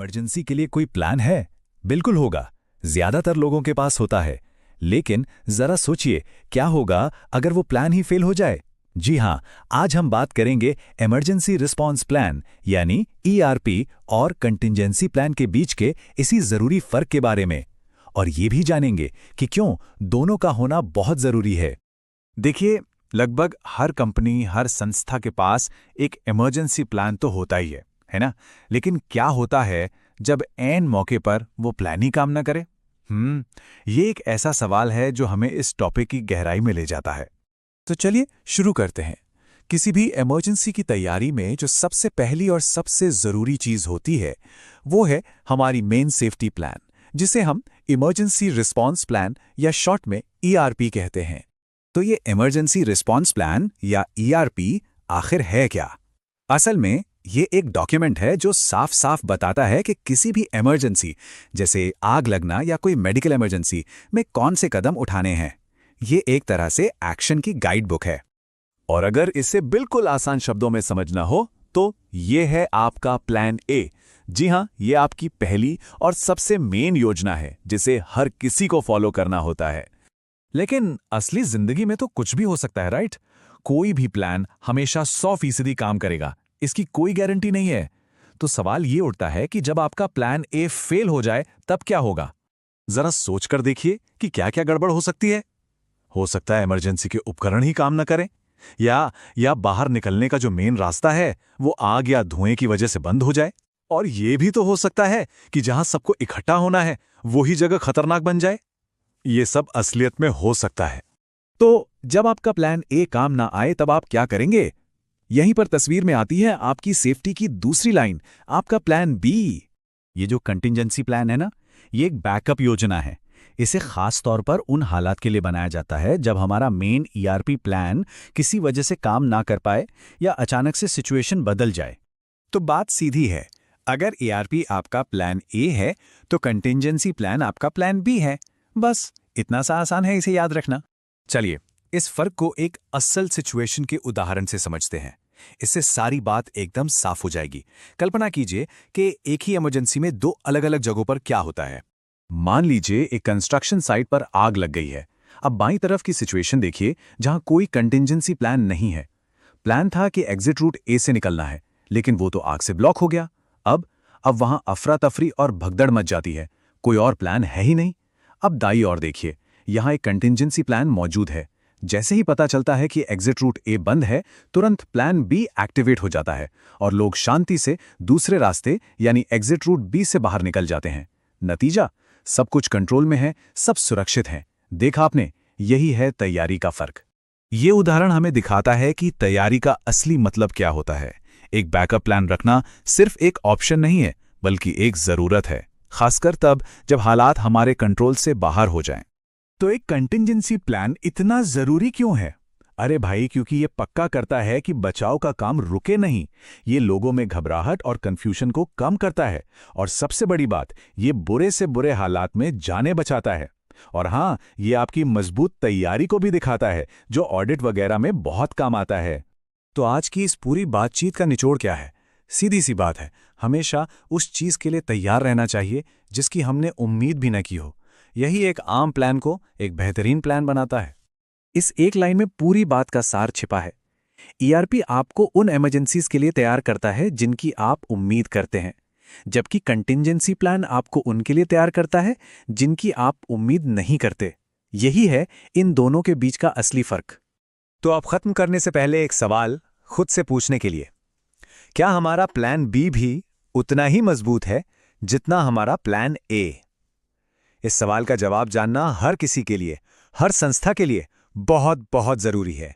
Emergency के लिए कोई प्लान है? बिल्कुल होगा। ज्यादातर लोगों के पास होता है। लेकिन जरा सोचिए, क्या होगा अगर वो प्लान ही फेल हो जाए? जी हाँ, आज हम बात करेंगे इमरजेंसी रिस्पॉन्स प्लान यानी ईआरपी और कंटिंजेंसी प्लान के बीच के इसी जरूरी फर्क के बारे में। और ये भी जानेंगे कि क्यों दोनों का होना बहुत जरूरी है। देखिए, लगभग हर कंपनी, हर संस्था के पास एक इमरजेंसी प्लान तो होता ही है ना? लेकिन क्या होता है जब ऐन मौके पर वो प्लान ही काम ना करे? ये एक ऐसा सवाल है जो हमें इस टॉपिक की गहराई में ले जाता है। तो चलिए शुरू करते हैं। किसी भी इमरजेंसी की तैयारी में जो सबसे पहली और सबसे जरूरी चीज होती है, वो है हमारी मेन सेफ्टी प्लान, जिसे हम इमरजेंसी रिस्पॉन्स प्लान या शॉर्ट में ईआरपी कहते हैं। तो ये इमरजेंसी रिस्पॉन्स प्लान या ईआरपी आखिर है क्या? असल में ये एक डॉक्यूमेंट है जो साफ साफ बताता है कि किसी भी इमरजेंसी, जैसे आग लगना या कोई मेडिकल इमरजेंसी में कौन से कदम उठाने हैं। ये एक तरह से एक्शन की गाइड बुक है। और अगर इसे बिल्कुल आसान शब्दों में समझना हो तो ये है आपका प्लान ए। जी हाँ, ये आपकी पहली और सबसे मेन योजना है जिसे हर किसी को फॉलो करना होता है। लेकिन असली जिंदगी में तो कुछ भी हो सकता है, राइट? कोई भी प्लान हमेशा 100% काम करेगा, इसकी कोई गारंटी नहीं है। तो सवाल ये उठता है कि जब आपका प्लान ए फेल हो जाए तब क्या होगा? जरा सोचकर देखिए कि क्या क्या गड़बड़ हो सकती है। हो सकता है इमरजेंसी के उपकरण ही काम न करें, या बाहर निकलने का जो मेन रास्ता है वो आग या धुएं की वजह से बंद हो जाए। और ये भी तो हो सकता है कि जहां सबको इकट्ठा होना है वही जगह खतरनाक बन जाए। ये सब असलियत में हो सकता है। तो जब आपका प्लान ए काम ना आए तब आप क्या करेंगे? यहीं पर तस्वीर में आती है आपकी सेफ्टी की दूसरी लाइन, आपका प्लान बी। ये जो कंटिंजेंसी प्लान है ना, ये एक बैकअप योजना है। इसे खास तौर पर उन हालात के लिए बनाया जाता है जब हमारा मेन ईआरपी प्लान किसी वजह से काम ना कर पाए या अचानक से सिचुएशन बदल जाए। तो बात सीधी है, अगर ईआरपी आपका प्लान ए है तो कंटिंजेंसी प्लान आपका प्लान बी है। बस इतना सा आसान है इसे याद रखना। चलिए इस फर्क को एक असल सिचुएशन के उदाहरण से समझते हैं। इससे सारी बात एकदम साफ हो जाएगी। कल्पना कीजिए कि एक ही इमरजेंसी में दो अलग अलग जगहों पर क्या होता है। मान लीजिए एक कंस्ट्रक्शन साइट पर आग लग गई है। अब बाईं तरफ की सिचुएशन देखिए जहां कोई कंटिंजेंसी प्लान नहीं है। प्लान था कि एग्जिट रूट ए से निकलना है, लेकिन वो तो आग से ब्लॉक हो गया। अब वहां अफरा तफरी और भगदड़ मच जाती है, कोई और प्लान है ही नहीं। अब दाईं ओर देखिए, यहां एक कंटिंजेंसी प्लान मौजूद है। जैसे ही पता चलता है कि एग्जिट रूट ए बंद है, तुरंत प्लान बी एक्टिवेट हो जाता है और लोग शांति से दूसरे रास्ते यानी एग्जिट रूट बी से बाहर निकल जाते हैं। नतीजा, सब कुछ कंट्रोल में है, सब सुरक्षित है। देखा आपने, यही है तैयारी का फर्क। ये उदाहरण हमें दिखाता है कि तैयारी का असली मतलब क्या होता है। एक बैकअप प्लान रखना सिर्फ एक ऑप्शन नहीं है, बल्कि एक जरूरत है, खासकर तब जब हालात हमारे कंट्रोल से बाहर हो जाएं। तो एक कंटिंजेंसी प्लान इतना जरूरी क्यों है? अरे भाई, क्योंकि ये पक्का करता है कि बचाव का काम रुके नहीं। ये लोगों में घबराहट और कंफ्यूजन को कम करता है, और सबसे बड़ी बात, ये बुरे से बुरे हालात में जानें बचाता है। और हाँ, ये आपकी मजबूत तैयारी को भी दिखाता है, जो ऑडिट वगैरह में बहुत काम आता है। तो आज की इस पूरी बातचीत का निचोड़ क्या है? सीधी सी बात है, हमेशा उस चीज के लिए तैयार रहना चाहिए जिसकी हमने उम्मीद भी न की हो। यही एक आम प्लान को एक बेहतरीन प्लान बनाता है। इस एक लाइन में पूरी बात का सार छिपा है। ईआरपी आपको उन इमरजेंसीज के लिए तैयार करता है जिनकी आप उम्मीद करते हैं, जबकि कंटिंजेंसी प्लान आपको उनके लिए तैयार करता है जिनकी आप उम्मीद नहीं करते। यही है इन दोनों के बीच का असली फर्क। तो आप खत्म करने से पहले एक सवाल खुद से पूछने के लिए, क्या हमारा प्लान बी भी उतना ही मजबूत है जितना हमारा प्लान ए? इस सवाल का जवाब जानना हर किसी के लिए, हर संस्था के लिए बहुत बहुत जरूरी है।